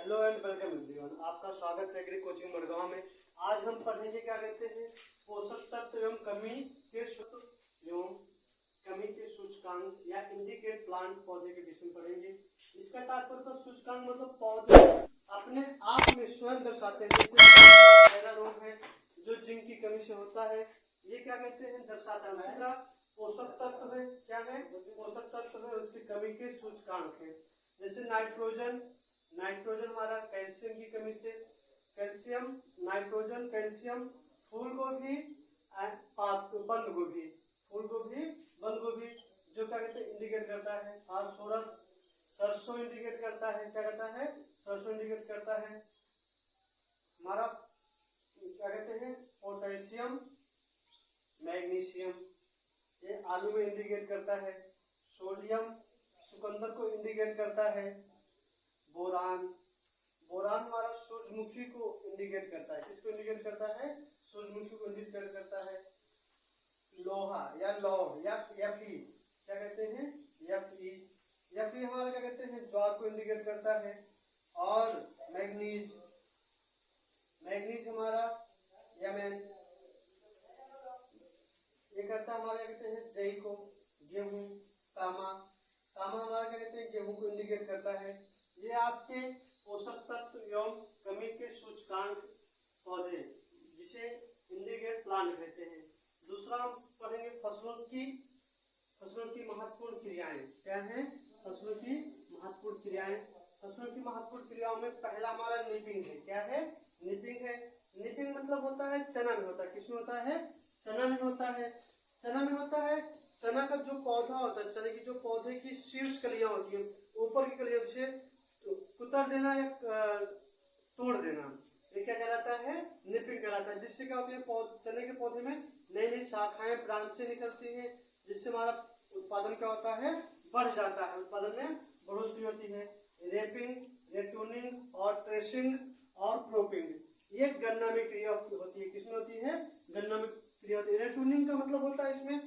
Hello and welcome everyone, आपका स्वागत है एग्री कोचिंग मडगांव में। आज हम पढ़ेंगे क्या कहते हैं पोषक तत्व एवं कमी के सूचकांक या इंडिकेट प्लांट पौधे के विषय में पढ़ेंगे। इसका तात्पर्य तो सूचकांक मतलब पौधे अपने आप में स्वयं दर्शाते हैं, जैसे पहला रोग है जो जिंक की कमी से होता है, ये क्या कहते हैं दर्शाता है। दूसरा पोषक तत्व है, क्या है पोषक तत्व है उसकी कमी के सूचकांक है। जैसे नाइट्रोजन हमारा कैल्शियम की कमी से, कैल्शियम नाइट्रोजन कैल्शियम, फूल गोभी बंद गोभी जो क्या कहते हैं इंडिकेट करता है। फास्फोरस सरसों इंडिकेट करता है, क्या कहता है सरसों इंडिकेट करता है। हमारा क्या कहते हैं पोटेशियम मैग्नीशियम ये आलू में इंडिकेट करता है। सोडियम चुकंदर को इंडिकेट करता है। बोरान हमारा सूरजमुखी को इंडिकेट करता है। किसको इंडिकेट करता है? सूरजमुखी को इंडिकेट करता है। लोहा या लौह या Fe क्या कहते हैं Fe हमारा क्या कहते हैं ज्वार को इंडिकेट करता है। और मैग्नीज हमारा Mn ये करता है हमारा क्या कहते हैं जई को। गेहूं तामा हमारा क्या कहते हैं गेहूं को इंडिकेट करता है। ये आपके पोषक तत्व एवं कमी के सूचकांक पौधे जिसे इंडिकेट प्लांट कहते हैं। दूसरा हम पढ़ेंगे फसलों की महत्वपूर्ण क्रियाएं। क्या है फसलों की महत्वपूर्ण क्रियाएं? फसलों की महत्वपूर्ण क्रियाओं में पहला हमारा निपिंग है। क्या है? निपिंग मतलब होता है चना में होता है। किसमें होता है? चना में होता है। चना का जो पौधा होता है, चने की जो पौधे की शीर्ष कलियां होती है, ऊपर की कलियां से कुतर देना या तोड़ देना, ये क्या कहलाता है? निपिंग कहलाता है। जिससे क्या होती है चने के पौधे में नई शाखाएं ब्रांचें निकलती हैं, जिससे हमारा उत्पादन क्या होता है बढ़ जाता है, उत्पादन में बढ़ोतरी होती है। रेपिंग रेटूनिंग और ट्रेसिंग और प्रोपिंग ये गन्ना में क्रिया होती है। किसमें होती है? गन्ना में क्रिया होती है। रेटूनिंग का मतलब होता है इसमें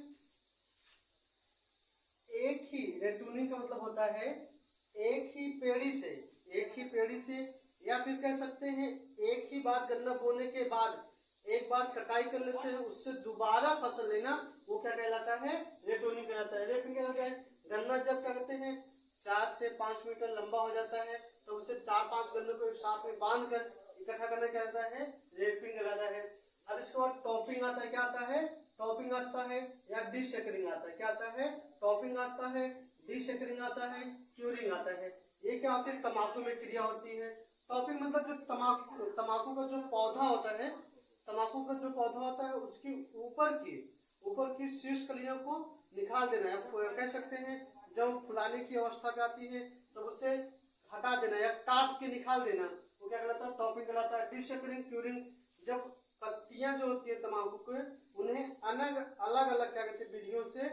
रेटूनिंग का मतलब होता है एक ही पेड़ी से या फिर कह सकते हैं एक ही बार गन्ना बोने के बाद एक बार कटाई कर लेते हैं, उससे दोबारा फसल लेना, वो क्या कहलाता है? रेटूनिंग कहलाता है। रेपिंग कहलाता है गन्ना जब क्या कहते हैं 4 से 5 मीटर लंबा हो जाता है तो उसे 4-5 गन्नों को एक साथ में बांध कर इकट्ठा करना कहलाता है रेपिंग कहलाता है। अब इसके बाद टॉपिंग आता है। क्या आता है? टॉपिंग आता है या डीशेकरिंग आता है। क्या आता है? टॉपिंग आता है, डीशेकरिंग आता है, क्यूरिंग आता है। ये क्या होती है? तंबाकू में क्रिया होती है। टॉपिंग मतलब जो तंबाकू का जो पौधा होता है उसकी ऊपर की शीर्ष कलियों को निकाल देना है। कह सकते हैं जब फुलाने की अवस्था में आती है तो उसे हटा देना या काट के निकाल देना, वो क्या कहलाता है? टॉपिंग कहलाता है। डीशेकरिंग क्यूरिंग जब पत्तियां जो होती है तंबाकू के उन्हें अलग क्या कहते हैं विधियों से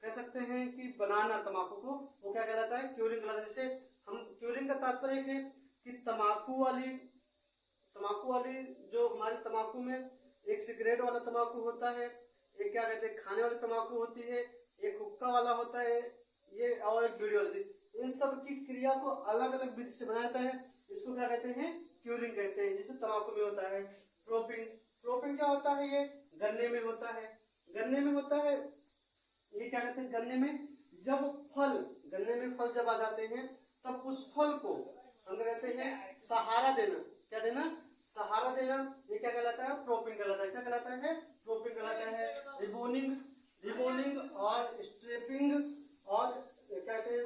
कह सकते हैं कि बनाना तंबाकू को, वो क्या कहलाता है? क्यूरिंग कहलाता है। जैसे हम क्यूरिंग का तात्पर्य है कि तंबाकू वाली जो हमारे तंबाकू में एक सिगरेट वाला तंबाकू होता है, एक क्या कहते हैं खाने वाली तंबाकू होती है, एक हुक्का वाला होता है, ये और एक बीड़ी वाली, इन सब की क्रिया को अलग अलग विधि से बनाया जाता है। इसको क्या कहते हैं? क्यूरिंग कहते हैं। जिसे तंबाकू में होता है प्रोपिंग क्या होता है? ये गन्ने में होता है। ये क्या कहते हैं? गन्ने में फल जब आ जाते हैं तब उस फल को हम कहते हैं सहारा देना। क्या देना? सहारा देना। ये क्या कहलाता है? प्रोपिंग कहलाता है। क्या कहलाता है? प्रोपिंग कहलाता है। रिबोनिंग और स्ट्रेपिंग और क्या कहते हैं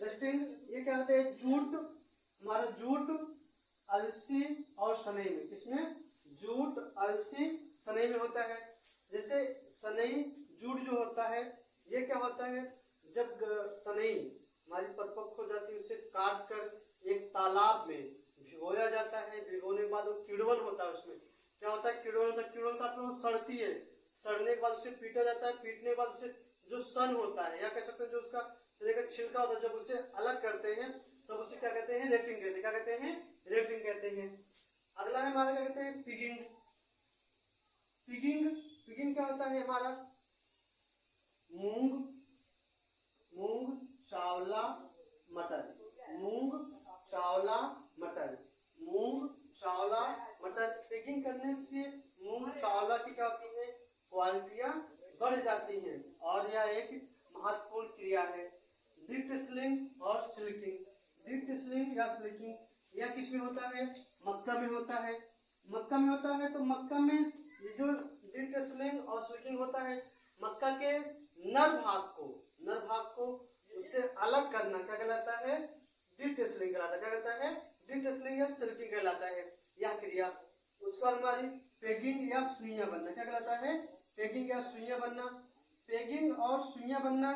रेस्टिंग ये क्या कहते हैं? जूट अलसी और सनई में। किसमें? जूट अलसी सनई में होता है। जैसे सनई जूट जो होता है ये क्या होता है जब सनई हमारी परिपक्व हो जाती है उसे काट कर एक तालाब में भिगोया जाता है। भिगोने के बाद वो किड़वन होता है। उसमें क्या होता है? किड़वन का तो सड़ती है, सड़ने के बाद उसे पीटा जाता है। पीटने के बाद उसे जो सन होता है या कह सकते हैं जो उसका छिलका होता है, जब उसे अलग करते हैं तब उसे क्या कहते हैं? रेपिंग कहते हैं। क्या कहते हैं? रेपिंग कहते हैं। अगला है हमारा क्या कहते हैं? पिगिंग क्या होता है? हमारा मूंग चावला क्रिया है। डिटिसलिंग और सिल्किंग, डिटिसलिंग या सिल्किंग यह किस में होता है? मक्का में होता है। मक्का में होता है तो मक्का में ये जो डिटिसलिंग और सिल्किंग होता है, मक्का के नर भाग को उससे अलग करना क्या कहलाता है? डिटिसलिंग कहलाता है। क्या कहता है? डिटिसलिंग या सिल्किंग कहलाता है यह क्रिया। उसका हमारी पेगिंग या सुइयां बनना क्या कहलाता है? पेगिंग या सुइयां बनना। पेगिंग और सुइयां बनना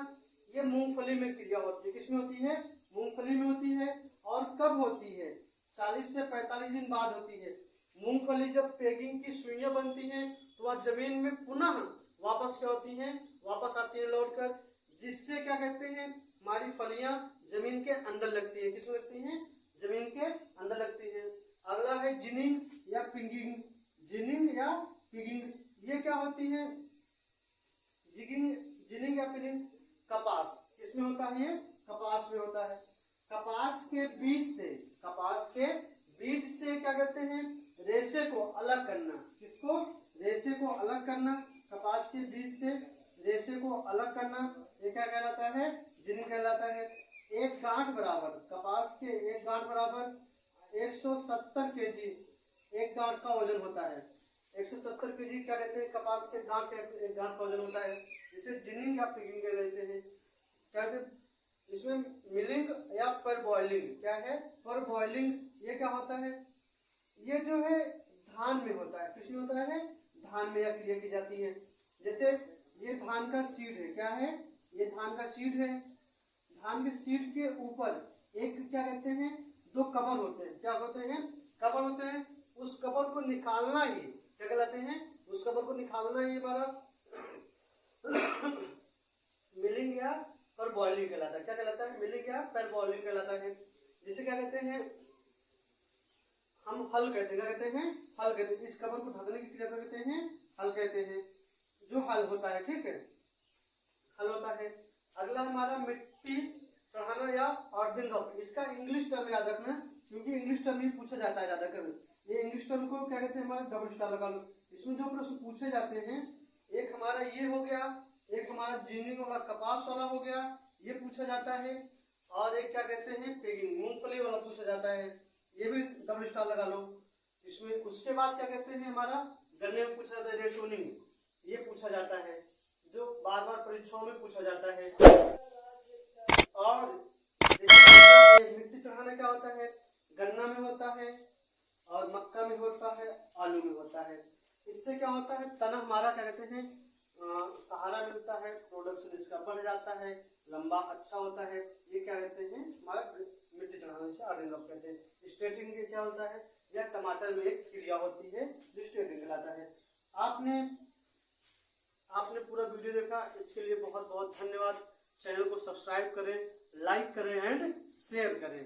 ये मूंगफली में क्रिया होती है। किसमें होती है? मूंगफली में होती है। और कब होती है? 40 से 45 दिन बाद होती है। मूंगफली जब पेगिंग की सुइयां बनती हैं तो वह जमीन में पुनः वापस क्या होती हैं? वापस आती है लौटकर, जिससे क्या कहते हैं? हमारी फलियां जमीन के अंदर लगती है। किसमें लगती हैं? जमीन के अंदर लगती है। अगला है जिनिंग या पिगिंग। जिनिंग या पिगिंग ये क्या होती है? जिनिंग या पिगिंग कपास किसमें होता है? ये कपास में होता है। कपास के बीज से क्या करते हैं? रेशे को अलग करना। किसको? रेशे को अलग करना। कपास के बीज से रेशे को अलग करना ये क्या कहलाता है? जिनिंग कहलाता है। एक गांठ बराबर, कपास के एक गांठ बराबर 170 केजी एक गांठ का वजन होता है। 170 केजी क्या कहते हैं? कपास के गांठ एक गांठ का वजन होता है, जिसे जिनिंग या पिगिंग कहते हैं। क्या कहते हैं? इसमें मिलिंग या पर बॉइलिंग क्या है? पर बॉइलिंग ये क्या होता है? ये जो है धान में होता है। किसमें होता है? धान में यह क्रिया की जाती है। जैसे ये धान का सीड है। क्या है? ये धान का सीड है। धान के सीड के ऊपर एक क्या कहते हैं? दो कवर होते हैं। क्या होते हैं? कवर होते हैं। उस कवर को निकालना ही क्या कहलाते हैं? उस कवर को निकालना ही हमारा मिलिंग या पर बॉइलिंग कहलाता है। क्या कहलाता है? मिलिंग या पर बॉइलिंग कहलाता है। जिसे क्या कहते हैं? हम हल कहते हैं। क्या कहते हैं? हल कहते हैं। इस कवर को ढकने की क्रिया कहते हैं हल कहते हैं। जो हल होता है, ठीक है, हल होता है। अगला हमारा मिट्टी चढ़ाना या अर्थिंग अप। इसका इंग्लिश टर्म याद रखना, क्योंकि इंग्लिश टर्म ही पूछा जाता है ज्यादातर। ये इंग्लिश टर्म को क्या कहते हैं? हमारा डबल स्टार लगा लो। इसमें जो प्रश्न पूछे जाते हैं, एक हमारा ये हो गया, एक हमारा जिनिंग वाला कपास वाला हो गया, ये पूछा जाता है। और एक क्या कहते हैं? पेगिंग मूंगफली वाला पूछा जाता है, ये भी डबल स्टार लगा लो इसमें। उसके बाद क्या कहते हैं? हमारा गन्ने में पूछा जाता है रेटोनिंग, ये पूछा जाता है, जो बार बार परीक्षाओं में पूछा जाता है। और मिट्टी चढ़ाना क्या होता है? गन्ना में होता है और मक्का में होता है, आलू में होता है। इससे क्या होता है? तना हमारा क्या कहते हैं? सहारा मिलता है, प्रोडक्शन इसका बढ़ जाता है, लंबा अच्छा होता है। ये क्या कहते हैं? हमारा मिट्टी चढ़ाने से अर्थिंग अप कहते हैं। स्टेटिंग के क्या होता है? यह टमाटर में एक क्रिया होती है जो स्टेटिंग कहलाता है। आपने पूरा वीडियो देखा, इसके लिए बहुत बहुत धन्यवाद। चैनल को सब्सक्राइब करें, लाइक करें एंड शेयर करें।